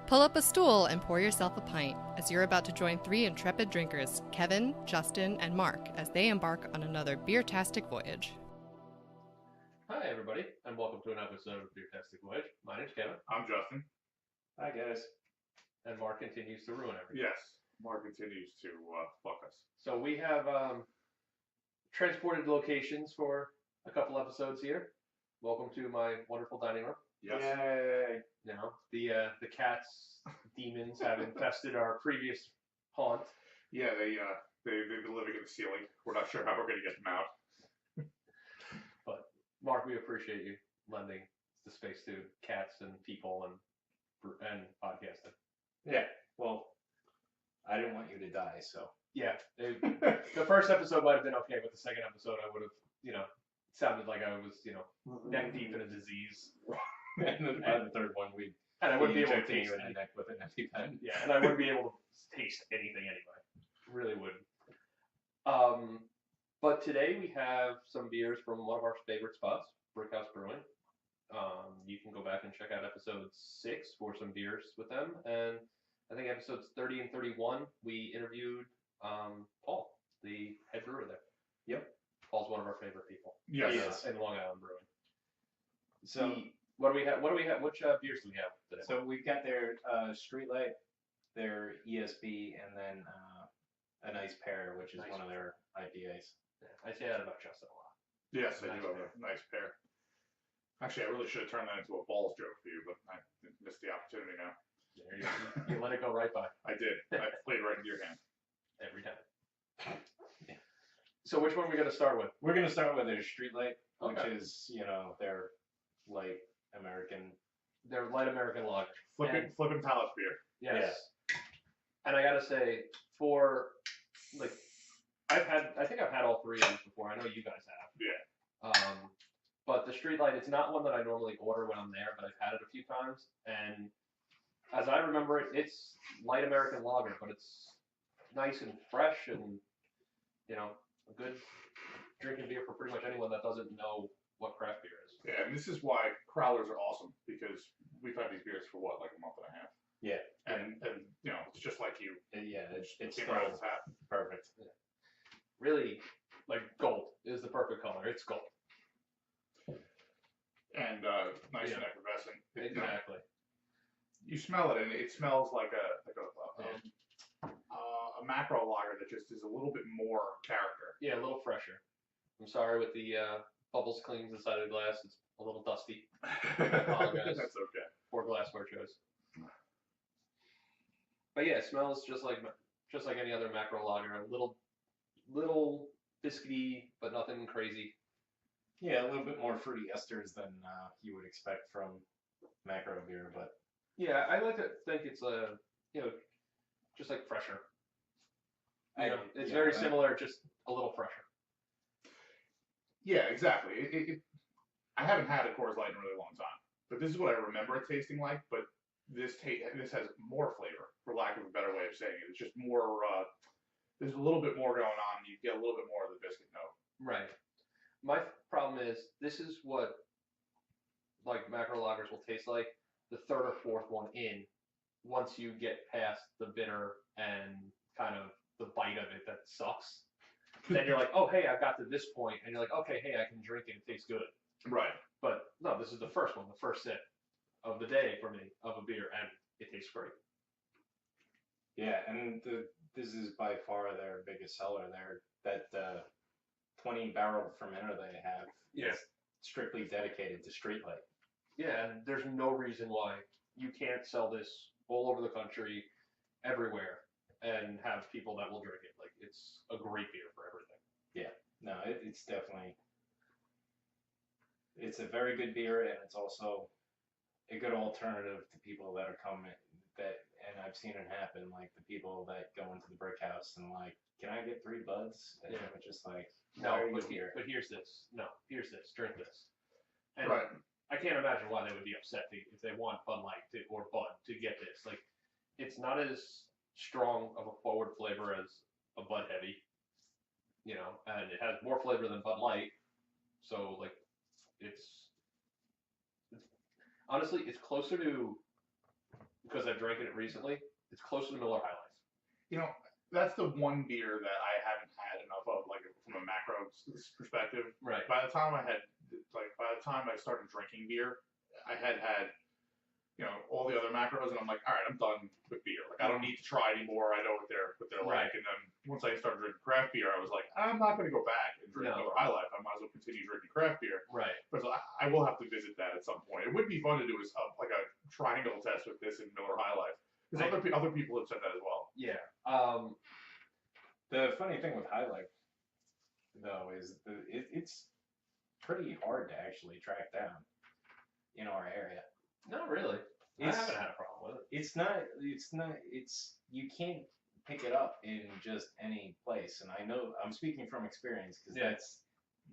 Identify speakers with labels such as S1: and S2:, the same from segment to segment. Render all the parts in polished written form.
S1: Pull up a stool and pour yourself a pint as you're about to join three intrepid drinkers, Kevin, Justin, and Mark, as they embark on another Beertastic voyage.
S2: Hi, everybody, and welcome to an episode of Beertastic Voyage. My name's Kevin.
S3: I'm Justin.
S4: Hi, guys.
S2: And Mark continues to ruin everything.
S3: Yes, Mark continues to fuck us.
S2: So we have transported locations for a couple episodes here. Welcome to my wonderful dining room.
S3: Yes.
S4: Yay.
S2: You know, the cats, demons have infested our previous haunt.
S3: Yeah, they've been living in the ceiling. We're not sure how we're going to get them out.
S2: But Mark, we appreciate you lending the space to cats and people and podcasting.
S4: Yeah, well, I didn't want you to die, so.
S2: Yeah, the first episode might have been okay, but the second episode I would have, sounded like I was, neck deep in a disease.
S4: And then by the third one,
S2: I wouldn't be able to
S4: injecting
S2: taste
S4: you in the neck with an EpiPen.
S2: Yeah, and I wouldn't be able to taste anything anyway. Really wouldn't. But today we have some beers from one of our favorite spots, BrickHouse Brewing. You can go back and check out episode 6 for some beers with them. And I think episodes 30 and 31, we interviewed Paul, the head brewer there.
S4: Yep.
S2: Paul's one of our favorite people.
S3: Yes.
S2: In Long Island Brewing.
S4: So,
S2: what do we have? Which beers do we have today?
S4: so we've got their Streetlight, their ESB, and then a nice pair, which is
S2: Nice
S4: one of their IPAs.
S2: Yeah, I say that about Justin a lot.
S3: Yes, I
S2: Nice
S3: do have
S2: pair.
S3: a nice pair. Actually, I really should have turned that into a balls joke for you, but I missed the opportunity now.
S2: There you let it go right by
S3: I did. I played right into your hand.
S2: every time. So which one are we going to start with?
S4: We're going to start with their Streetlight, which
S2: Okay.
S4: is, their light American.
S2: They're light American lager.
S3: Flippin' palate beer.
S2: Yes. And I gotta say, I think I've had all three of these before. I know you guys have.
S3: Yeah.
S2: But the Streetlight, it's not one that I normally order when I'm there, but I've had it a few times, and as I remember it, it's light American lager, but it's nice and fresh, and a good drinking beer for pretty much anyone that doesn't know what craft beer is.
S3: Yeah, and this is why crowlers are awesome, because we've had these beers for like a month and a half.
S4: Yeah.
S3: And it's just like you.
S4: Yeah, it's
S3: came out of the tap.
S4: perfect.
S2: Really, like gold is the perfect color. It's gold.
S3: And nice
S2: Yeah.
S3: and effervescent.
S2: Exactly.
S3: You smell it, and it smells like a macro lager that just is a little bit more character.
S2: Yeah, a little fresher. I'm sorry with the bubbles cleans inside of the glass. It's a little dusty. Apologize.
S3: That's okay.
S2: Poor glassware choice. But yeah, it smells just like any other macro lager. A little biscuity, but nothing crazy.
S4: Yeah, a little bit more fruity esters than you would expect from macro beer, but
S2: Yeah, I like to think it's just like fresher. It's very similar, just a little fresher.
S3: Yeah, exactly. I haven't had a Coors Light in a really long time, but this is what I remember it tasting like. But this has more flavor, for lack of a better way of saying it. It's just more. There's a little bit more going on. You get a little bit more of the biscuit note.
S2: Right. My problem is this is what like macro lagers will taste like the third or fourth one in, once you get past the bitter and kind of the bite of it that sucks. Then you're like, oh hey, I've got to this point, and you're like, okay, hey, I can drink it. It tastes good.
S3: Right.
S2: But no, this is the first one, the first sip of the day for me of a beer, and it tastes great.
S4: yeah, and this is by far their biggest seller. That 20 barrel fermenter they have is strictly dedicated to Streetlight.
S2: Yeah, and there's no reason why you can't sell this all over the country, everywhere, and have people that will drink it. Like, it's a great beer for everything.
S4: Yeah, no, it's definitely, it's a very good beer, and it's also a good alternative to people that are coming and I've seen it happen, like the people that go into the BrickHouse and like, can I get 3 buds? And
S2: Yeah.
S4: it's just like,
S2: No,
S4: why are you
S2: but
S4: here?
S2: here's this. No, here's this. Drink this. And
S3: Right.
S2: I can't imagine why they would be upset if they want Bud Light or Bud to get this. Like, it's not as strong of a forward flavor as a Bud Heavy, and it has more flavor than Bud Light. So like, it's honestly, it's closer to because I've drank it recently. It's closer to Miller High Life.
S3: You know, that's the one beer that I haven't had enough of, like from a macro perspective.
S2: Right.
S3: By the time I started drinking beer, I had all the other macros, and I'm like, all right, I'm done with beer. Like, I don't need to try anymore. I know what they're
S2: Right.
S3: like. And then once I started drinking craft beer, I was like, I'm not going to go back and drink
S2: No.
S3: Miller High Life. I might as well continue drinking craft beer.
S2: Right.
S3: But so I will have to visit that at some point. It would be fun to do like a triangle test with this and Miller High Life, because other people have said that as well.
S2: Yeah.
S4: The funny thing with High Life, though, is it's pretty hard to actually track down in our area.
S2: Not really. I haven't had a problem with it.
S4: It's not. You can't pick it up in just any place, and I know I'm speaking from experience because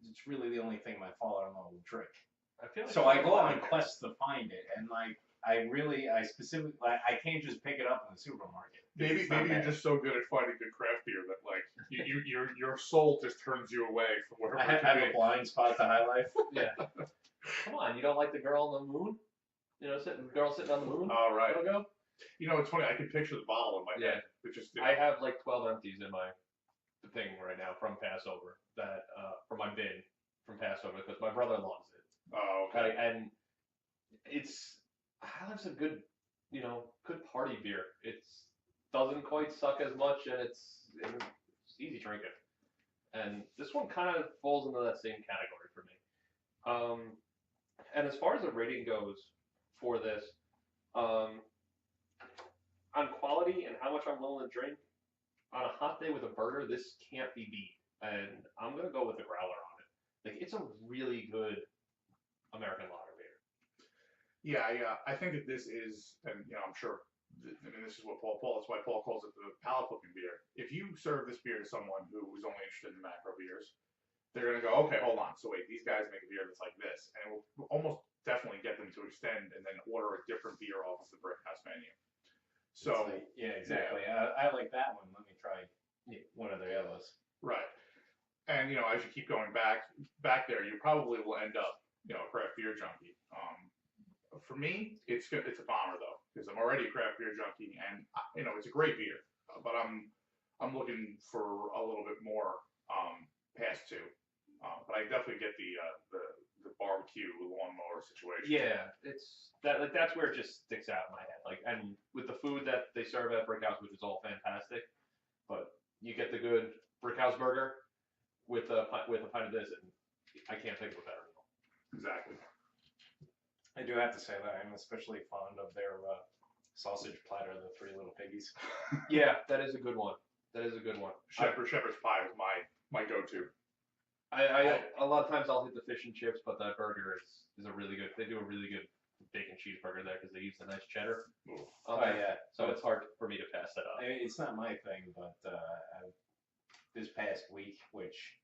S4: it's really the only thing my father-in-law will drink.
S2: I feel like
S4: So I go on quests to find it, and like I specifically I can't just pick it up in the supermarket.
S3: Maybe you're just so good at finding good craft beer that like your soul just turns you away from wherever.
S4: I have a blind spot to High Life.
S2: Yeah. Come on, you don't like the girl on the moon? You know, the girl sitting on the moon?
S3: All right.
S2: Logo?
S3: You know, it's funny. I can picture the bottle in my head. It just.
S2: I have like 12 empties in my thing right now from Passover that for my bin from Passover because my brother loves it.
S3: Oh, okay.
S2: And it's High Life's a good party beer. It doesn't quite suck as much, and it's easy drinking. And this one kind of falls into that same category for me. And as far as the rating goes for this, on quality and how much I'm willing to drink, on a hot day with a burger, this can't be beat. And I'm going to go with the growler on it. Like, it's a really good American lager beer.
S3: Yeah, I think that this is, and I'm sure, this is what that's why Paul calls it the palate flipping beer. If you serve this beer to someone who is only interested in macro beers, they're going to go, okay, hold on. So wait, these guys make a beer that's like this. And it will almost definitely get them to extend and then order a different beer off of the BrickHouse menu. So
S4: yeah, exactly. Yeah. I like that one. Let me try one of their yellows.
S3: Right. And as you keep going back there, you probably will end up, a craft beer junkie. For me, it's a bomber though, because I'm already a craft beer junkie, and it's a great beer. But I'm looking for a little bit more past two. But I definitely get the barbecue lawnmower situation.
S2: Yeah, it's that's where it just sticks out in my head. Like, and with the food that they serve at BrickHouse, which is all fantastic, but you get the good BrickHouse burger with a pint of this, and I can't think of a better meal.
S3: Exactly.
S4: I do have to say that I'm especially fond of their sausage platter, the Three Little Piggies.
S2: Yeah, that is a good one.
S3: Shepherd's pie is my go-to.
S2: I a lot of times I'll hit the fish and chips, but that burger is a really good. They do a really good bacon cheeseburger there because they use the nice cheddar.
S4: Yeah.
S2: So it's hard for me to pass that up.
S4: I mean, it's not my thing, but this past week, which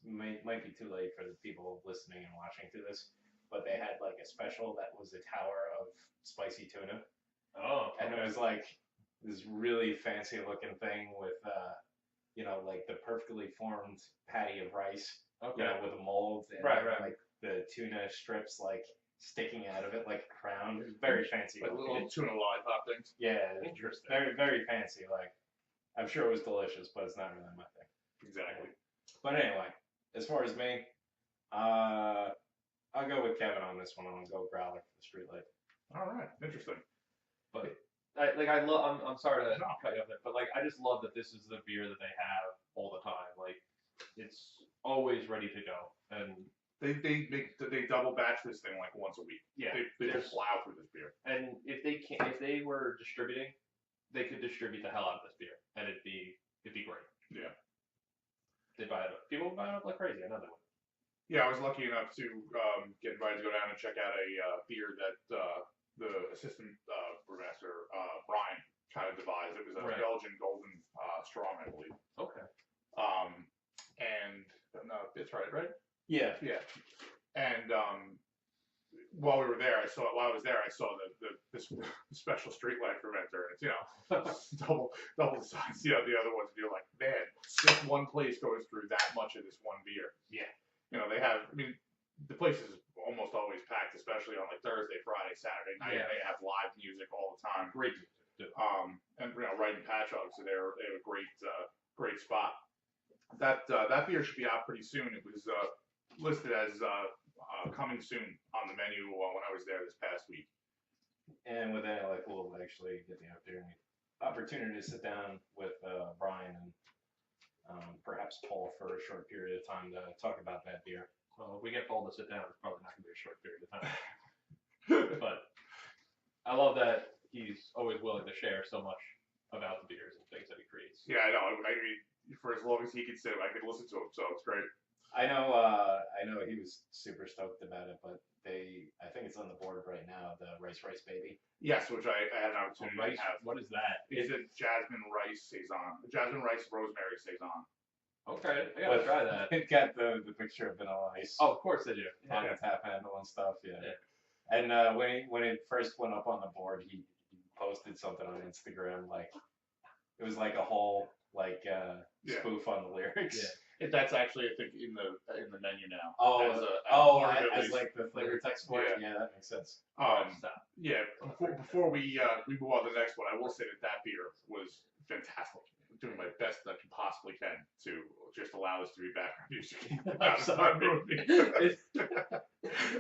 S4: might be too late for the people listening and watching to this, but they had like a special that was a tower of spicy tuna.
S2: Oh.
S4: And it was like this really fancy looking thing with like the perfectly formed patty of rice, with a mold and
S2: right.
S4: like the tuna strips like sticking out of it like a crown. It was very fancy.
S3: Like little tuna lollipop things.
S4: Yeah,
S2: interesting.
S4: Very, very fancy. Like, I'm sure it was delicious, but it's not really my thing.
S3: Exactly.
S4: But anyway, as far as me, I'll go with Kevin on this one. I'm gonna go growler for the street light.
S3: All right, interesting.
S2: But I'm sorry to cut you off there, but like I just love that this is the beer that they have all the time. Like, it's always ready to go, and
S3: they double batch this thing like once a week.
S2: Yeah,
S3: they just plow through this beer.
S2: And if they were distributing, they could distribute the hell out of this beer, and it'd be great.
S3: Yeah.
S2: They buy it up. People buy it up like crazy. I know they would.
S3: Yeah, I was lucky enough to get invited to go down and check out a beer that the assistant brewmaster Brian kind of devised. It was a Belgian Golden Strong, I believe.
S2: Okay.
S3: And no, it's right?
S4: Yeah.
S3: Yeah. And while I was there, I saw the special street light fermenter, and it's double the size. The other ones, and you're like, man, this one place goes through that much of this one beer.
S2: Yeah.
S3: They have. I mean, the place is almost always packed, especially on like Thursday, Friday, Saturday night.
S2: Yeah.
S3: They have live music all the time.
S2: Great music too.
S3: And right in Patchogue, so they have a great spot. That beer should be out pretty soon. It was listed as coming soon on the menu when I was there this past week.
S4: And with that, like, we'll actually get the opportunity to sit down with Brian and perhaps Paul for a short period of time to talk about that beer.
S2: Well, if we get Paul to sit down, it's probably not going to be a short period of time. But I love that he's always willing to share so much about the beers and things that he creates.
S3: Yeah, I know. I mean, for as long as he could sit, I could listen to him, so it's great.
S4: I know he was super stoked about it, but I think it's on the board right now, the Rice Baby.
S3: Yes, which I had an opportunity to have.
S2: What is that?
S3: It's a jasmine rice saison, jasmine rice rosemary saison.
S2: Okay, I gotta try that.
S4: It got the picture of Vanilla Ice
S2: Oh, of course they do.
S4: on
S2: Yeah.
S4: the tap handle and stuff. Yeah.
S2: Yeah.
S4: And when it first went up on the board, he posted something on Instagram, like it was like a whole spoof on the lyrics.
S2: Yeah.
S3: That's actually, I think, in the menu now.
S4: As like the flavor text for it. Yeah, that makes sense.
S2: Stop.
S3: Yeah. Before we move on to the next one, I will say that beer was fantastic. I'm doing my best that I can possibly can to just allow this to be background music.
S2: I'm sorry.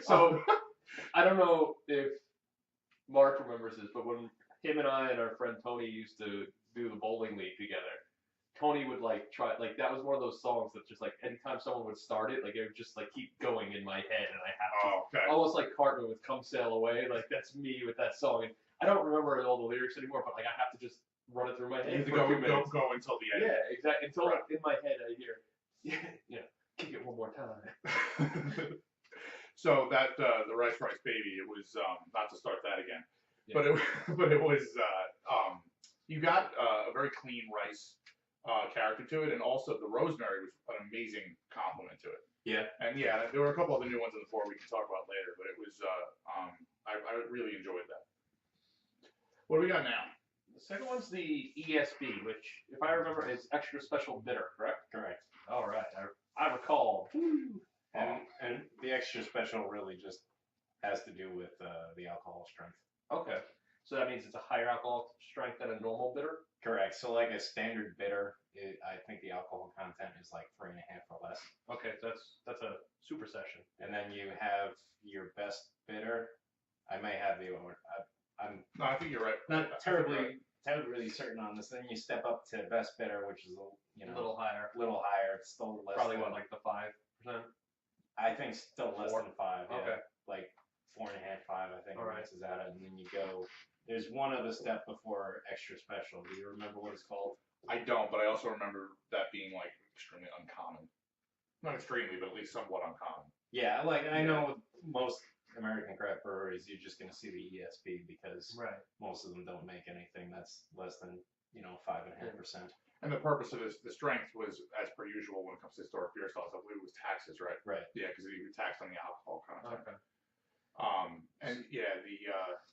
S2: So I don't know if Mark remembers this, but when him and I and our friend Tony used to do the bowling league together, Tony would try, that was one of those songs that just anytime someone would start it, it would just keep going in my head, and I have to almost like Cartman with "Come Sail Away," that's me with that song. And I don't remember all the lyrics anymore, but I have to just run it through my head.
S3: You have to go until the end.
S2: Yeah, exactly. Until in my head I hear, kick it one more time.
S3: So that the Rice Baby, it was not to start that again,
S2: Yeah.
S3: but it was you got a very clean rice character to it, and also the rosemary was an amazing compliment to it.
S2: Yeah.
S3: And there were a couple of the new ones on the floor we can talk about later, but it was I really enjoyed that. What do we got now?
S2: The second one's the ESB, which, if I remember, is extra special bitter, correct?
S4: Correct.
S2: All right, I recall.
S4: And the extra special really just has to do with the alcohol strength.
S2: Okay, so that means it's a higher alcohol strength than a normal bitter?
S4: Correct. So like a standard bitter, I think the alcohol content is 3.5 or less.
S2: Okay, so that's a super session.
S4: And then you have your best bitter. I may have the order.
S3: No, I think you're right.
S4: Not terribly certain on this. Then you step up to best bitter, which is
S2: A little higher.
S4: It's still less.
S2: Probably
S4: than,
S2: the 5%?
S4: I think still less
S2: 4?
S4: than 5. Yeah.
S2: Okay.
S4: 4.5, 5. I think.
S2: All right.
S4: Maxes out, and then you go. There's one other step before extra special. Do you remember what it's called?
S3: I don't, but I also remember that being extremely uncommon. Not extremely, but at least somewhat uncommon.
S4: Yeah, I know with most American craft breweries, you're just going to see the ESB because most of them don't make anything that's less than 5.5%.
S3: And the purpose of the strength was, as per usual, when it comes to historic beer styles, I believe it was taxes, right?
S4: Right.
S3: Yeah, because you were taxed on the alcohol content.
S2: Okay.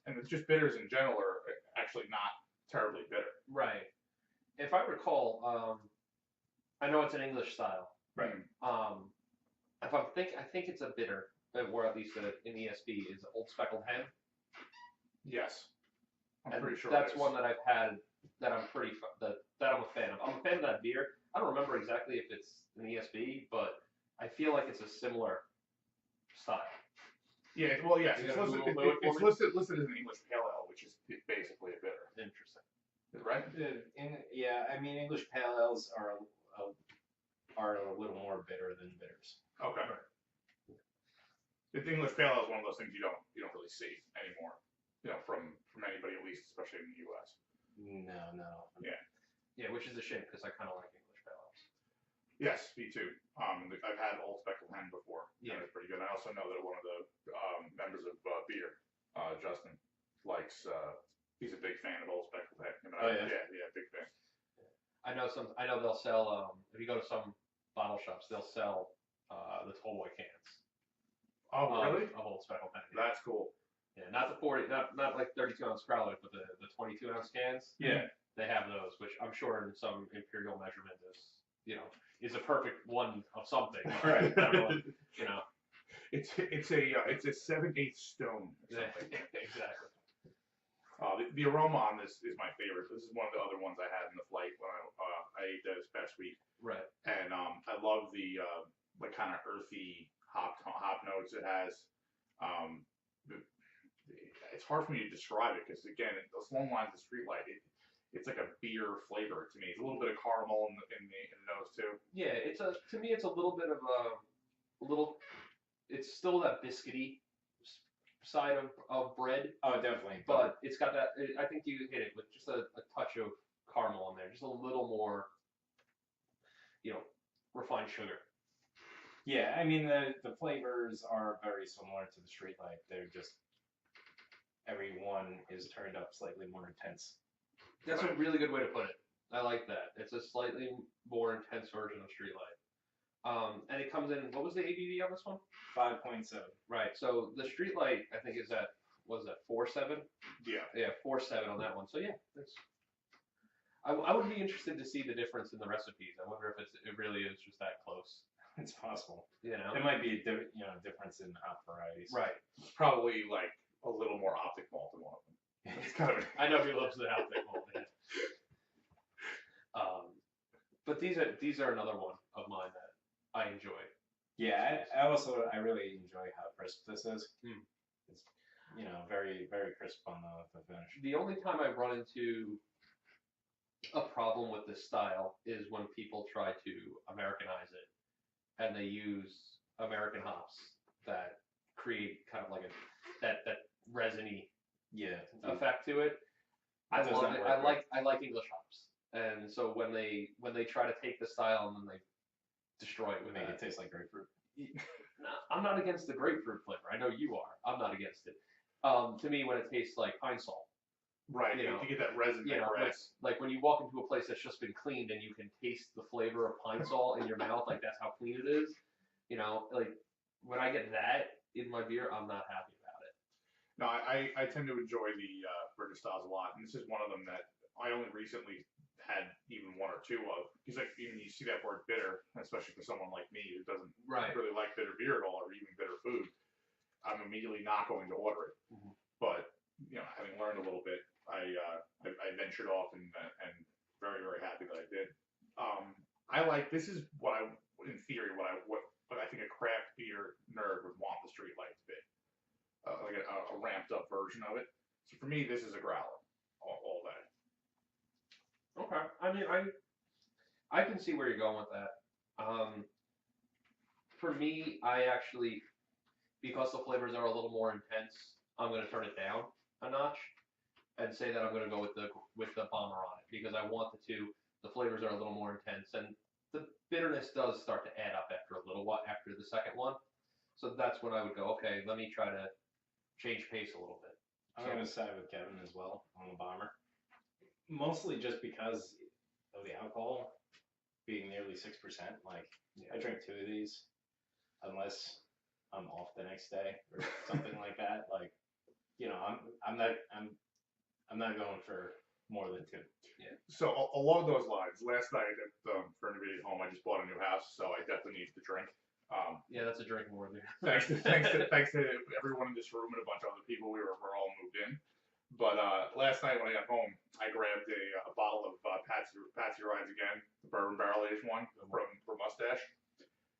S3: And it's just bitters in general are actually not terribly bitter.
S2: Right. If I recall, I know it's an English style.
S3: Right.
S2: I think it's a bitter, or at least in ESB, is Old Speckled Hen.
S3: Yes. I'm pretty sure
S2: that's
S3: it is.
S2: one that I've had that I'm that I'm a fan of. I'm a fan of that beer. I don't remember exactly if it's an ESB, but I feel like it's a similar style.
S3: Yeah, well, yes.
S2: You
S3: It's
S2: got a
S3: listed,
S2: Google it for me?
S3: listed as an English pale ale, which is basically a bitter.
S2: Interesting.
S3: Right?
S4: I mean, English pale ales are a little more bitter than bitters.
S3: Okay. The English pale ale is one of those things you don't really see anymore. From anybody, at least, especially in the U.S.
S4: No.
S2: Yeah, which is a shame because I kind of like English pale ales.
S3: Yes, me too. I've had Old Speckled Hen before.
S2: Yeah.
S3: And it's pretty good. I also know that one of the members of Beer, Justin, likes. He's a big fan of Old Speckled Hen. Yeah, big fan.
S2: I know they'll sell. If you go to some bottle shops, they'll sell the tall boy cans.
S3: Oh, really?
S2: Of Old Speckled Hen.
S3: That's cool.
S2: Yeah, not the 40, not like 32-ounce growlers, but the 22-ounce cans.
S3: Yeah.
S2: They have those, which I'm sure in some imperial measurement is a perfect one of something.
S3: Right.
S2: I don't know,
S3: It's a 7/8 stone or something.
S2: Exactly.
S3: The aroma on this is my favorite. This is one of the other ones I had in the flight when I ate this past week.
S2: Right.
S3: And I love the like kind of earthy hop notes it has. It's hard for me to describe it because again, those long lines of Streetlight, it's like a beer flavor to me. It's a little bit of caramel in the nose too.
S2: Yeah, to me it's a little bit of it's still that biscuity side of bread.
S4: Oh, definitely.
S2: But it's got that. I think you hit it with just a touch of caramel in there, just a little more, refined sugar.
S4: Yeah, I mean the flavors are very similar to the Streetlight. They're just every one is turned up slightly more intense.
S2: That's a really good way to put it. I like that. It's a slightly more intense version of Streetlight. And it comes in. What was the ABV on this one?
S4: 5.7.
S2: Right. So the Streetlight, I think, is at 4.7.
S3: Yeah.
S2: Yeah, 4.7 on that one. So yeah, that's. I would be interested to see the difference in the recipes. I wonder if it really is just that close.
S4: It's possible.
S2: You know.
S4: There might be a difference in hop varieties.
S2: Right.
S3: It's probably like a little more optic malt than one of them. It's kind of.
S2: I know he loves the Outback Malt, man. But these are another one of mine that I enjoy.
S4: Yeah, I really enjoy how crisp this is.
S2: Mm.
S4: It's very very crisp on the finish.
S2: The only time I run into a problem with this style is when people try to Americanize it and they use American hops that create kind of like that resiny effect to it. I love it. I like English hops, and so when they try to take the style and then they destroy it with
S4: Make it taste like grapefruit.
S2: I'm not against the grapefruit flavor. I know you are. I'm not against it. To me, when it tastes like pine salt,
S3: Right. You get that resin.
S2: like when you walk into a place that's just been cleaned and you can taste the flavor of pine salt in your mouth, like that's how clean it is. Like when I get that in my beer, I'm not happy about it.
S3: No, I tend to enjoy the British styles a lot, and this is one of them that I only recently had even one or two of. Because like even you see that word bitter, especially for someone like me who doesn't really like bitter beer at all or even bitter food, I'm immediately not going to order it.
S2: Mm-hmm.
S3: But having learned a little bit, I ventured off and very very happy that I did. This is what in theory what I think a craft beer nerd would want the Streetlight to be. Like a ramped up version of it. So for me, this is a growler all day.
S2: Okay. I mean, I can see where you're going with that. For me, I actually, because the flavors are a little more intense, I'm going to turn it down a notch and say that I'm going to go with the bomber on it because I want the flavors are a little more intense and the bitterness does start to add up after a little while after the second one. So that's when I would go, okay, let me try to change pace a little bit.
S4: I'm going to side with Kevin as well on the bomber. Mostly just because of the alcohol being nearly 6%. Like, I drink 2 of these unless I'm off the next day or something like that. Like, I'm not going for more than 2.
S2: Yeah.
S3: So along those lines, last night for anybody at home, I just bought a new house, so I definitely needed to drink.
S2: Yeah, that's a drinking word there.
S3: thanks to everyone in this room and a bunch of other people. We're all moved in. But last night when I got home, I grabbed a bottle of Patsy Rides again, the bourbon barrel aged one from Mustache,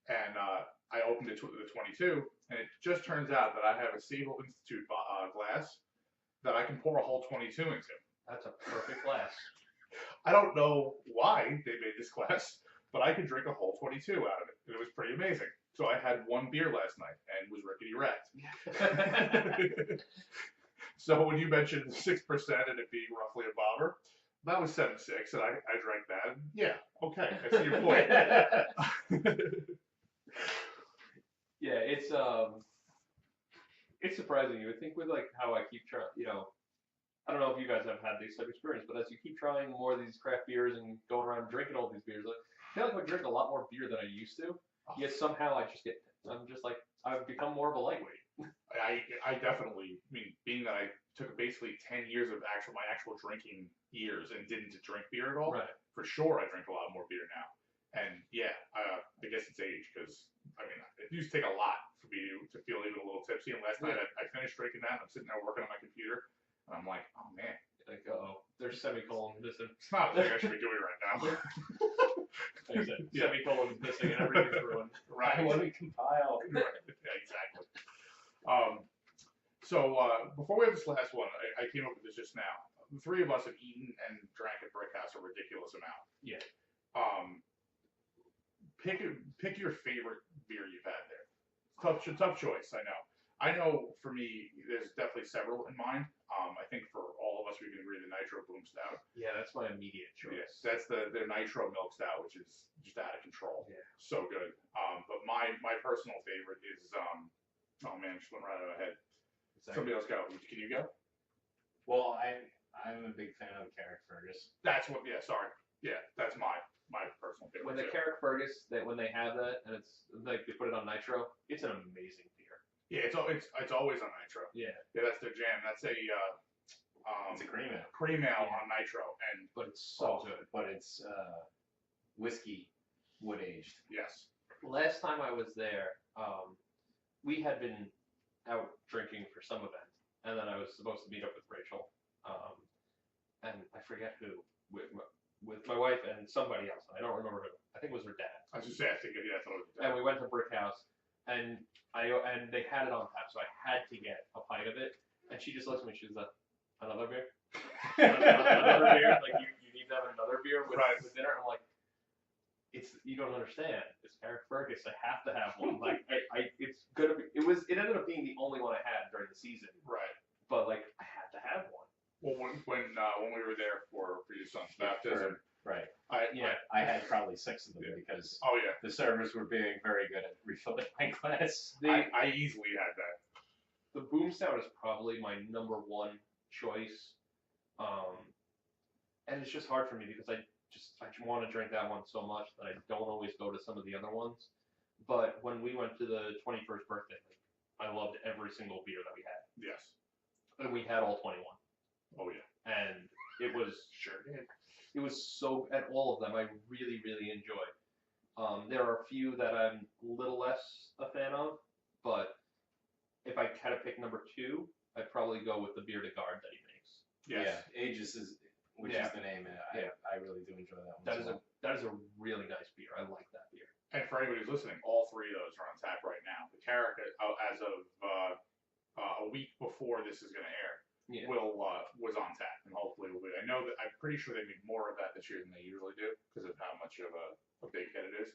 S3: and I opened it to the 22, and it just turns out that I have a Sable Institute glass that I can pour a whole 22 into.
S2: That's a perfect glass.
S3: I don't know why they made this glass, but I could drink a whole 22 out of it. It was pretty amazing. So I had one beer last night and was rickety wrecked. So when you mentioned 6% and it being roughly a bomber, that was 7.6, and I drank that. Yeah, okay, I see your point.
S2: Yeah, it's surprising. You would think with like how I keep trying, I don't know if you guys have had this type of experience, but as you keep trying more of these craft beers and going around drinking all these beers, I feel like I drink a lot more beer than I used to. Yet somehow I've become more of a lightweight.
S3: I definitely, being that I took basically 10 years of my actual drinking years and didn't drink beer at all,
S2: right.
S3: For sure I drink a lot more beer now. And yeah, I guess it's age because, it used to take a lot for me to feel even a little tipsy. And last night I finished drinking that. And I'm sitting there working on my computer, and I'm like, oh man,
S2: Like, there's semicolons missing.
S3: it's not a thing I should be doing right now.
S2: Like I said, semicolons missing and everything's ruined.
S3: Right.
S4: Let me compile.
S3: Yeah, exactly. So before we have this last one, I came up with this just now. The three of us have eaten and drank at BrickHouse a ridiculous amount.
S2: Yeah.
S3: Pick your favorite beer you've had there. Tough choice, I know. I know for me, there's definitely several in mind. I think for all of us, we can agree the Nitro Boom Stout.
S2: Yeah, that's my immediate choice.
S3: Yes, that's their Nitro Milk Stout, which is just out of control.
S2: Yeah.
S3: So good. But my personal favorite is oh man, just went right out of my head. Somebody else go. Can you go?
S4: Well, I'm a big fan of Carrick Fergus.
S3: That's what. Yeah, sorry. Yeah, that's my personal favorite.
S2: When the
S3: too.
S2: Carrick Fergus, when they have that and it's like they put it on Nitro, it's an amazing beer.
S3: Yeah, it's always on Nitro.
S2: Yeah.
S3: Yeah, that's their jam. That's a
S4: It's a cream ale.
S3: Cream ale on Nitro, and
S2: But it's so good.
S4: But it's whiskey wood aged.
S3: yes.
S2: Last time I was there, we had been out drinking for some event, and then I was supposed to meet up with Rachel, and I forget who, with my wife and somebody else. I don't remember who. I think it was her dad.
S3: I was just saying, I think yeah, I thought it was
S2: And we went to BrickHouse, and they had it on tap, so I had to get a pint of it. And she just looks at me. She's like, "Another beer? Another beer? Like you need to have another beer with dinner?" I'm like, you don't understand. It's Carrick Fergus. I have to have one. Like it's gonna be. It ended up being the only one I had during the season.
S3: right.
S2: But like I had to have one.
S3: Well, when we were there for your son's baptism,
S4: Right.
S3: I
S4: had probably 6 of them because
S3: oh yeah,
S4: the servers were being very good at refilling my glass.
S3: I easily had that.
S2: The Boom Stout is probably my number one choice, and it's just hard for me because I want to drink that one so much that I don't always go to some of the other ones. But when we went to the 21st birthday, I loved every single beer that we had,
S3: Yes.
S2: and we had all 21.
S3: Oh yeah.
S2: And it was it was so, and all of them I really, really enjoyed. There are a few that I'm a little less a fan of, but if I had to pick number 2, I'd probably go with the Beer de Garde that he makes.
S3: Yes.
S4: Yeah, Aegis is which is the name. I really do enjoy that one.
S2: That is a really nice beer. I like that beer.
S3: And for anybody who's listening, all 3 of those are on tap right now. The Carrick, as of a week before this is going to air, was on tap, and hopefully will be. I know that I'm pretty sure they make more of that this year than they usually do because of how much of a big hit it is.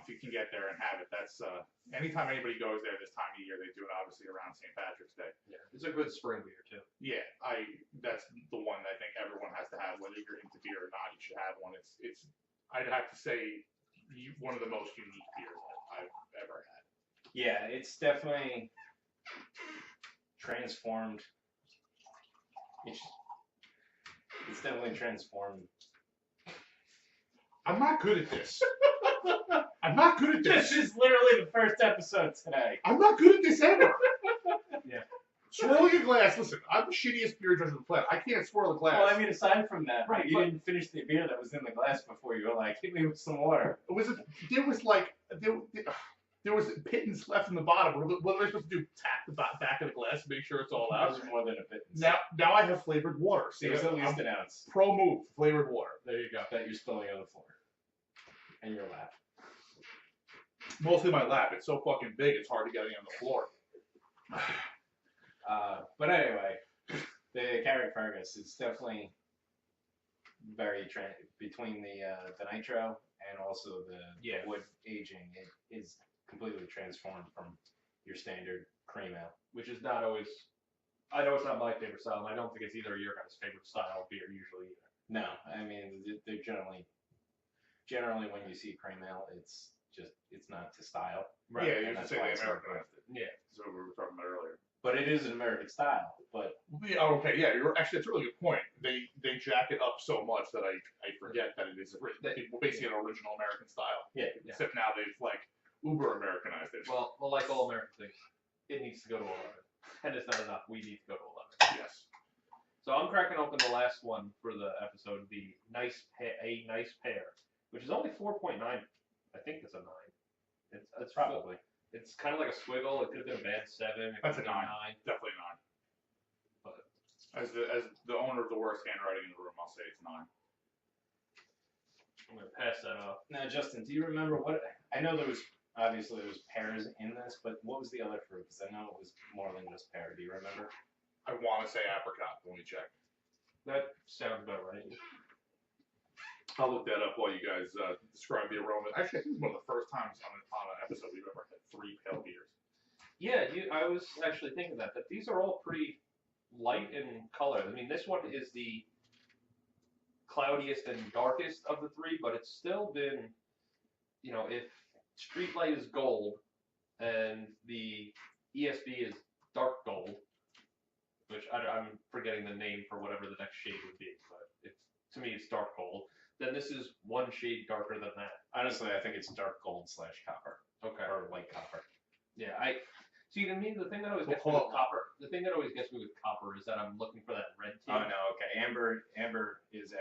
S3: If you can get there and have it, that's anytime anybody goes there this time of year, they do it obviously around St. Patrick's Day.
S2: Yeah, it's a good spring beer too.
S3: Yeah, that's the one that I think everyone has to have, whether you're into beer or not. You should have one. It's I'd have to say one of the most unique beers that I've ever had.
S4: Yeah, it's definitely transformed. It's definitely transformed.
S3: I'm not good at this. I'm not good at this.
S4: This is literally the first episode today.
S3: I'm not good at this ever.
S2: Yeah.
S3: Swirling a glass. Listen, I'm the shittiest beer judge on the planet. I can't swirl a glass.
S4: Well, I mean, aside from that,
S3: Right,
S4: you
S3: but-
S4: didn't finish the beer that was in the glass before you were like, hit me with some water.
S3: There was pittance left in the bottom. What am I supposed to do? Tap the back of the glass to make sure it's all
S4: That
S3: out.
S4: was more than a bit.
S3: Now I have flavored water. See,
S4: It was at
S3: I'm
S4: least an ounce
S3: pro move, flavored water.
S2: There you go.
S4: that you're spilling on the floor. And your lap.
S3: Mostly my lap. It's so fucking big, it's hard to get it on the floor.
S4: But anyway, the Carrick Fergus is definitely very between the nitro and also the wood aging. It is completely transformed from your standard cream ale.
S2: Which is not always. I know it's not my favorite style, and I don't think it's either your guys' favorite style beer usually either.
S4: No, I mean they're generally when you see cream ale, it's not to style.
S2: Right.
S3: Yeah, you
S4: And
S3: should
S4: that's
S3: say
S4: why
S3: they
S4: it's so
S3: Americanized it.
S2: Yeah.
S3: That's what we were talking about earlier.
S4: But it is an American style. But
S3: Yeah, okay, yeah, actually, that's a really good point. They jack it up so much that I forget that it is basically an original American style.
S4: yeah,
S3: Except now they've uber Americanized it.
S2: Well, like all American things, it needs to go to 11. 10 is not enough. We need to go to 11.
S3: Yes.
S2: So I'm cracking open the last one for the episode, the A Nice Pair, which is only 4.9. I think it's a 9. It's
S4: probably.
S2: It's kind of like a swiggle. It could have been a bad 7. It
S3: That's
S2: could
S3: a
S2: have been
S3: 9.
S2: 9.
S3: Definitely a 9.
S2: But
S3: As the owner of the worst handwriting in the room, I'll say it's 9.
S2: I'm gonna pass that off.
S4: Now, Justin, do you remember what? I know there was pears in this, but what was the other fruit? Because I know it was more than just pear. Do you remember?
S3: I want to say apricot. Let me check.
S2: That sounds about right.
S3: I'll look that up while you guys describe the aroma. Actually, I think it's one of the first times on an episode we've ever had 3 pale beers.
S2: Yeah, I was actually thinking that these are all pretty light in color. I mean, this one is the cloudiest and darkest of the 3, but it's still been, if Streetlight is gold and the ESB is dark gold, which I'm forgetting the name for whatever the next shade would be, but to me it's dark gold. Then this is one shade darker than that.
S4: Honestly, I think it's dark gold / copper.
S2: Okay.
S4: Or light copper.
S2: Yeah, see. To me, the thing that always gets me with copper. The thing that always gets me with copper is that I'm looking for that red tint.
S4: Oh no, okay. Amber is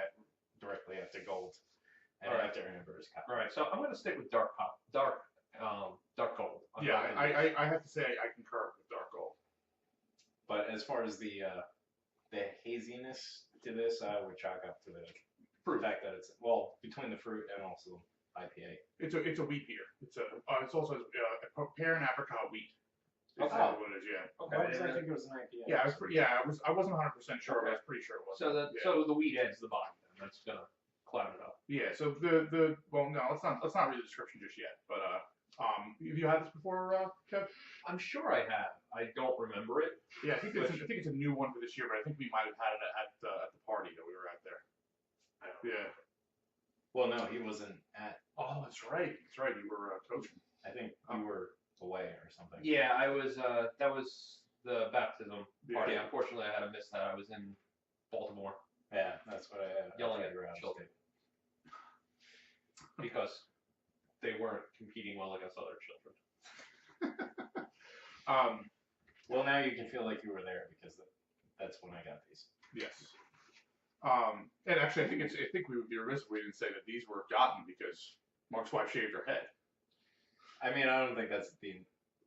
S4: directly after gold, and after amber is copper.
S2: All right, so I'm going to stick with dark gold.
S3: Yeah, I have to say I concur with dark gold.
S4: But as far as the haziness to this, I would chalk up to the fact that it's between the fruit and also IPA.
S3: It's a wheat beer. It's also a pear and apricot wheat. Is
S2: Okay.
S3: what it is, yeah.
S2: Okay.
S4: Why did I think it was an IPA?
S3: Yeah, I wasn't 100% sure, but I was pretty sure it was.
S2: So the wheat adds the body. Then that's gonna cloud it up.
S3: Yeah. So no, let's not read the description just yet. But have you had this before, Kev?
S2: I'm sure I have. I don't remember it.
S3: Yeah, I think it's a new one for this year, but I think we might have had it at the party that we were at there. Yeah.
S4: Well, no, he wasn't at.
S3: Oh, that's right. That's right. You were coaching.
S4: I think you were away or something.
S2: Yeah, I was. That was the baptism party.
S3: Yeah.
S2: Unfortunately, I had to miss that. I was in Baltimore
S4: Yeah, that's what I
S2: yelling at
S4: around
S2: children because they weren't competing well against other children.
S4: Well, now you can feel like you were there because that's when I got these.
S3: Yes. And actually, I think we would be remiss if we didn't say that these were gotten because Mark's wife shaved her head.
S4: I mean, I don't think that's the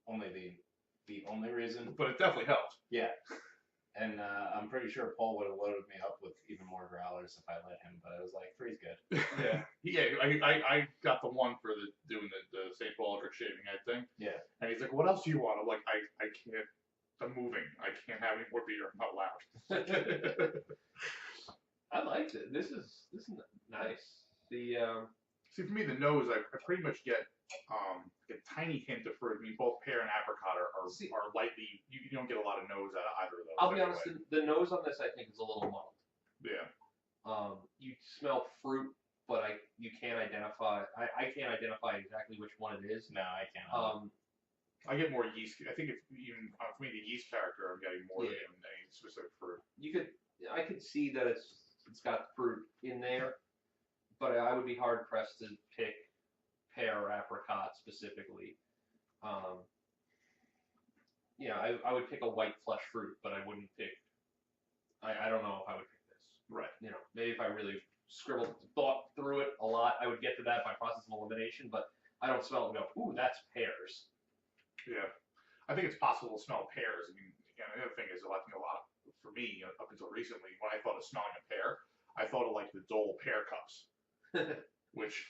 S4: only reason.
S3: But it definitely helped.
S4: Yeah. And I'm pretty sure Paul would have loaded me up with even more growlers if I let him, but I was like, 3's good.
S3: Yeah. Yeah, I got the one for doing the St. Paul Aldrich shaving head thing.
S4: Yeah.
S3: And he's like, what else do you want? I'm like, I can't, I'm moving. I can't have any more beer. I'm not allowed.
S2: I liked it. This is nice.
S3: See, for me, the nose, I pretty much get a tiny hint of fruit. I mean, both pear and apricot are lightly. You don't get a lot of nose out of either of those.
S2: I'll be honest. The nose on this, I think, is a little muddled.
S3: Yeah.
S2: You smell fruit, but you can't identify. I can't identify exactly which one it is.
S4: No, I can't.
S3: I get more yeast. I think it's even for me the yeast character. I'm getting more than any specific fruit.
S2: I could see that it's got fruit in there, but I would be hard pressed to pick pear or apricot specifically. I would pick a white flesh fruit, but I wouldn't pick. I don't know if I would pick this.
S3: Right.
S2: Maybe if I really thought through it a lot, I would get to that by process of elimination. But I don't smell it and go, ooh, that's pears.
S3: Yeah, I think it's possible to smell pears. I mean, again, the other thing is, I think a lot for me up until recently, when I thought of smelling a pear, I thought of like the Dole pear cups, which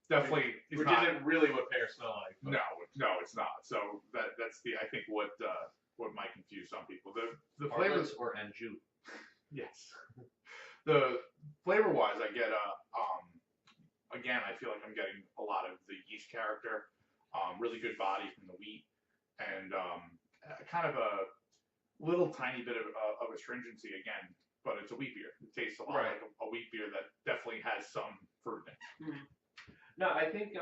S3: definitely is not.
S2: Isn't really what pears smell like.
S3: No, it's not. So that's I think what might confuse some people. The flavors
S2: or anjou.
S3: Yes. The flavor wise, I get again, I feel like I'm getting a lot of the yeast character. Really good body from the wheat, and kind of a little tiny bit of astringency again, but it's a wheat beer. It tastes a lot like a wheat beer that definitely has some fruit in it.
S2: Mm-hmm. No, I think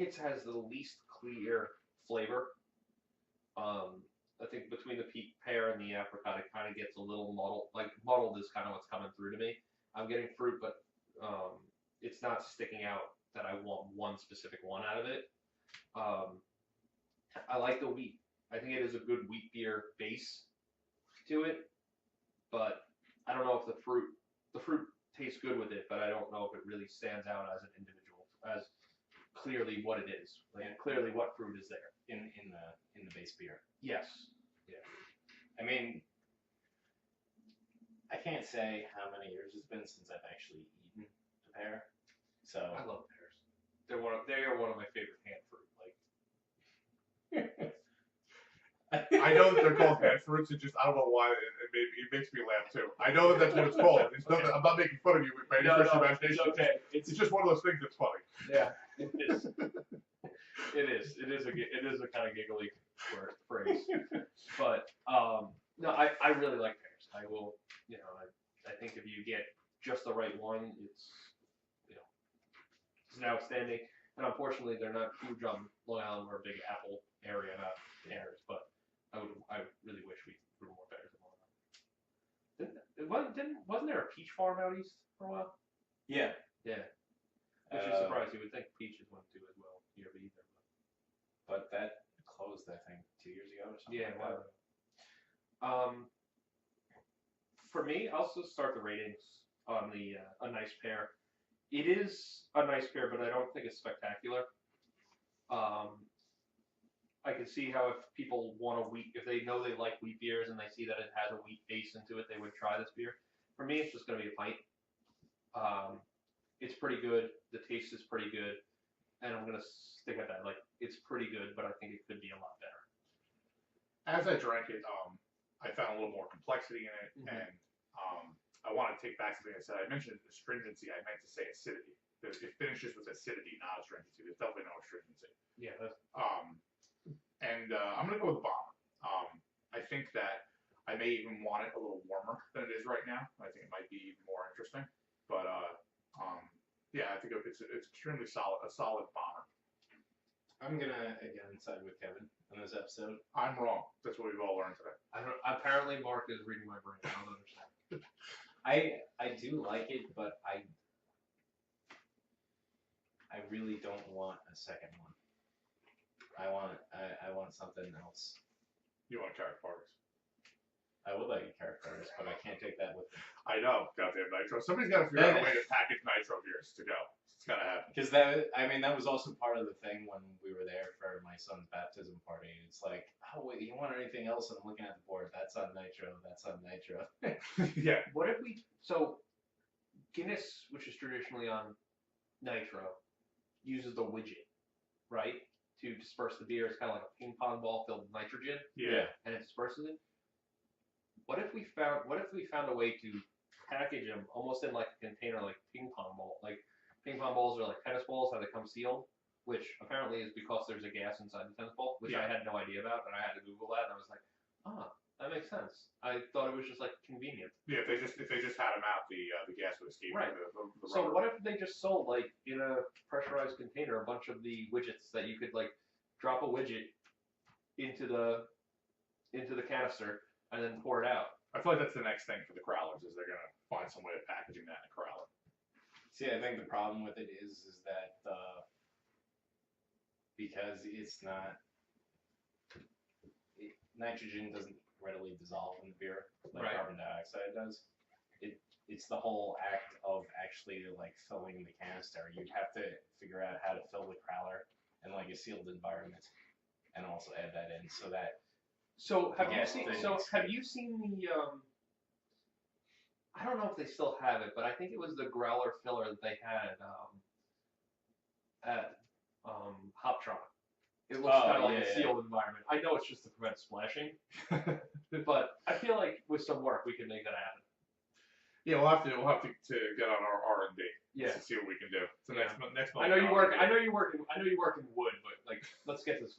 S2: it has the least clear flavor. I think between the pear and the apricot, it kind of gets a little muddled. Like muddled is kind of what's coming through to me. I'm getting fruit, but it's not sticking out that I want one specific one out of it. I like the wheat. I think it is a good wheat beer base to it, but I don't know if the fruit tastes good with it, but I don't know if it really stands out as an individual, as clearly what it is, like clearly what fruit is there
S4: in the base beer.
S2: Yes.
S4: Yeah. I mean, I can't say how many years it's been since I've actually eaten a pear. So
S2: I love pears. They are one of my favorite hand fruit.
S3: I know that they're called hand fruits. It just I don't know why it makes me laugh too. I know that that's what it's called. It's nothing, I'm not making fun of you by any stretch of imagination.
S2: It's okay.
S3: It's just one of those things that's funny.
S2: Yeah, it is. It is a kind of giggly phrase. But no, I really like pears. I will, I think if you get just the right one, it's an outstanding. And unfortunately, they're not huge on Long Island or Big Apple area, not pears. But I really wish we grew more pears in Long Island. Wasn't there a peach farm out east for a while?
S4: yeah.
S2: Yeah. Which is surprised. You would think peaches wouldn't do as well here either.
S4: But that closed, I think, 2 years ago or something.
S2: Yeah.
S4: Like that.
S2: For me, I'll also start the ratings on the a nice pear. It is a nice pear, but I don't think it's spectacular. I can see how if people want if they know they like wheat beers and they see that it has a wheat base into it, they would try this beer. For me, it's just going to be a pint. It's pretty good. The taste is pretty good, and I'm going to stick at that. Like, it's pretty good, but I think it could be a lot better.
S3: As I drank it, I found a little more complexity in it, and I want to take back something I said. I mentioned astringency. I meant to say acidity. It finishes with acidity, not astringency. There's definitely no astringency.
S2: Yeah.
S3: I'm going to go with the bomber. I think that I may even want it a little warmer than it is right now. I think it might be even more interesting. But yeah, I think it's extremely solid, a solid bomber.
S4: I'm gonna again side with Kevin on this episode.
S3: I'm wrong. That's what we've all learned today.
S2: Apparently, Mark is reading my brain. I don't understand.
S4: I do like it, but I really don't want a second one. I want something else.
S3: You want carrot parties?
S4: I would like carrot parties, but I can't take that with me.
S3: I know, goddamn nitro. Somebody's got to figure out a way to package nitro beers to go. It's gotta happen.
S4: Because that was also part of the thing when we were there for my son's baptism party. It's like, oh wait, you want anything else? And I'm looking at the board. That's on nitro. That's on nitro.
S3: Yeah.
S2: What if Guinness, which is traditionally on nitro, uses the widget, right, to disperse the beer. It's kind of like a ping pong ball filled with nitrogen.
S3: Yeah.
S2: And it disperses it. What if we found a way to package them almost in like a container, like ping pong ball, like. Ping pong balls are like tennis balls, how they come sealed, which apparently is because there's a gas inside the tennis ball, which I had no idea about, and I had to Google that, and I was like, that makes sense. I thought it was just like convenient.
S3: Yeah, if they just had them out, the gas would escape.
S2: Right.
S3: The
S2: So what if they just sold like in a pressurized container a bunch of the widgets that you could like drop a widget into the canister and then pour it out?
S3: I feel like that's the next thing for the crowlers is they're gonna find some way of packaging that in a crowler.
S4: See, I think the problem with it is that because it's not nitrogen doesn't readily dissolve in the beer like carbon dioxide does. It's the whole act of actually like filling the canister. You'd have to figure out how to fill the crowler in like a sealed environment, and also add that in so that.
S2: So have you seen the I don't know if they still have it, but I think it was the growler filler that they had at Hoptron. It looks kind of like a sealed environment. I know it's just to prevent splashing, but I feel like with some work we can make that happen.
S3: Yeah, we'll have to get on our R&D.
S2: Yeah.
S3: To see what we can do. So next month.
S2: I know you work in wood, but like let's get this.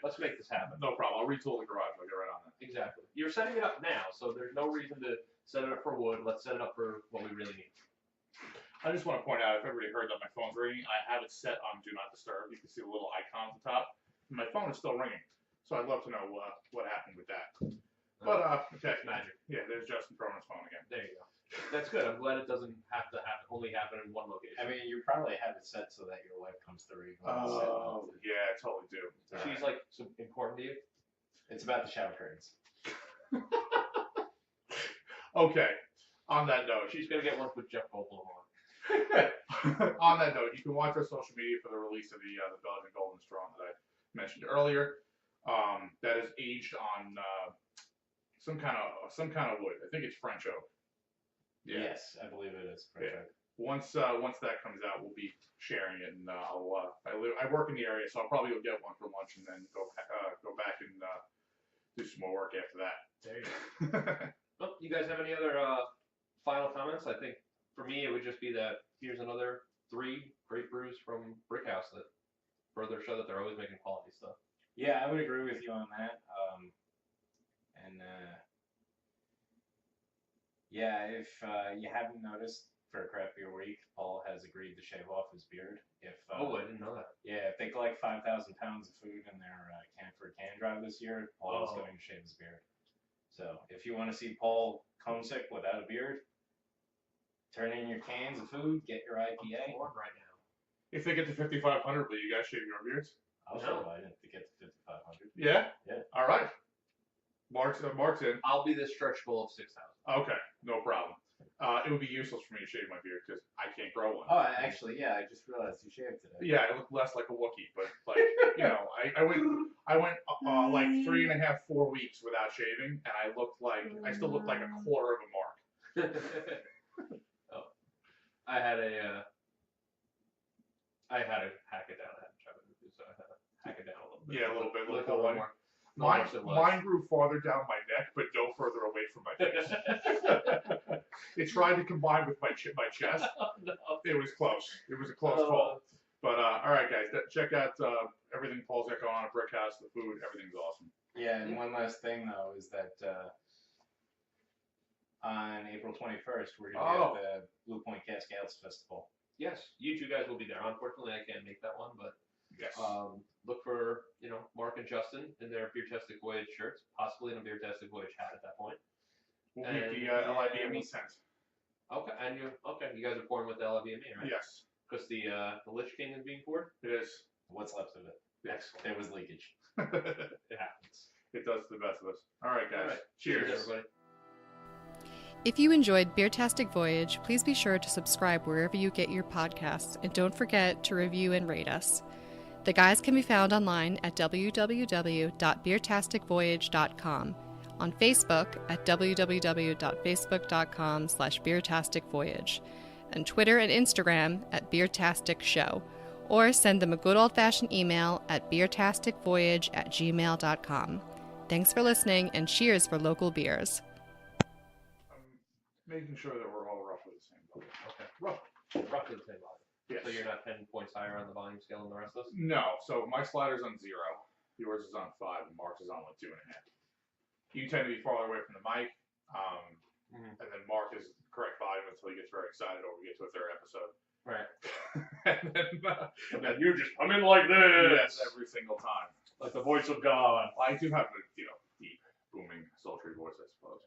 S2: Let's make this happen.
S3: No problem. I'll retool the garage. I'll get right on that.
S2: Exactly. You're setting it up now, so there's no reason to set it up for wood. Let's set it up for what we really need.
S3: I just want to point out, if everybody heard that my phone's ringing, I have it set on Do Not Disturb. You can see the little icon at the top. And my phone is still ringing, so I'd love to know what happened with that. But okay,
S2: Magic.
S3: Yeah, there's Justin throwing his phone again.
S2: There you go. That's good. I'm glad it doesn't have to only happen in one location.
S4: I mean, you probably have it set so that your wife comes through.
S3: Oh, yeah, I totally do.
S2: She's like so important to you.
S4: It's about the shower curtains.
S3: Okay. On that note,
S2: She's gonna get one with Jeff Goldblum on.
S3: On that note, you can watch our social media for the release of the Belgian Golden Strong that I mentioned earlier. That is aged on some kind of wood. I think it's French oak. Yeah.
S4: Yes, I believe it is. Perfect.
S3: Once that comes out, we'll be sharing it, and I work in the area, so I'll probably go get one for lunch, and then go back and do some more work after that.
S2: There you go. Well, you guys have any other final comments? I think for me, it would just be that here's another 3 great brews from BrickHouse that further show that they're always making quality stuff.
S4: Yeah, I would agree with you on that. Yeah, if you haven't noticed, for Craft Beer Week, Paul has agreed to shave off his beard.
S2: I didn't know that.
S4: Yeah, if they collect 5,000 pounds of food in their can drive this year, Paul is going to shave his beard. So if you want to see Paul homesick without a beard, turn in your cans of food, get your IPA.
S2: Right now.
S3: If they get to 5,500, will you guys shave your beards?
S4: I'll show Biden to get to 5,500.
S3: Yeah?
S4: Yeah.
S3: All right. Mark's in.
S2: I'll be the stretch goal of 6,000.
S3: Okay, no problem. It would be useless for me to shave my beard because I can't grow one.
S4: Oh, actually, yeah, I just realized you shaved today.
S3: Yeah, I look less like a Wookiee, but like I went like 3.5, 4 weeks without shaving, and I still looked like a quarter of a Mark.
S2: I had to hack it down. I had to try to do so. I had to hack it down a little bit.
S3: Yeah, a little bit.
S2: Look a little more.
S3: Mine grew farther down my neck, but no further away from my face. It tried to combine with my chest.
S2: No.
S3: It was close. It was a close call. But all right, guys, check out everything Paul's got going on at BrickHouse. The food, everything's awesome.
S4: Yeah, and one last thing though is that on April 21st we're gonna be at the Blue Point Cascades Festival.
S2: Yes, you two guys will be there. Unfortunately, I can't make that one, but
S3: Yes.
S2: look for Mark and Justin in their Beertastic Voyage shirts, possibly in a Beertastic Voyage hat at that point.
S3: We'll meet the LIBME tent.
S2: Okay, and you guys are pouring with the LIBME, right?
S3: Yes,
S2: Because the Lich King is being poured.
S3: it is.
S4: What's left of it?
S2: Excellent.
S4: There was leakage.
S2: It happens.
S3: It does to the best of us. All right, guys.
S2: All right.
S3: Cheers,
S2: everybody.
S1: If you enjoyed Beertastic Voyage, please be sure to subscribe wherever you get your podcasts, and don't forget to review and rate us. The guys can be found online at www.beertasticvoyage.com, on Facebook at www.facebook.com/beertasticvoyage, and Twitter and Instagram at Beertastic Show, or send them a good old-fashioned email at beertasticvoyage@gmail.com. Thanks for listening, and cheers for local beers.
S3: I'm making sure that we're all roughly the same level.
S2: Okay. Roughly the same volume.
S3: Yes.
S2: So you're not 10 points higher on the volume scale than the rest of us?
S3: No, so my slider's on 0. Yours is on 5, and Mark's is on like 2.5. You tend to be farther away from the mic, and then Mark is correct volume until he gets very excited or we get to a third episode.
S2: Right.
S3: and
S2: then you just come in like this.
S3: Yes, every single time.
S2: Like the voice of God.
S3: I do have a deep, booming, sultry voice, I suppose.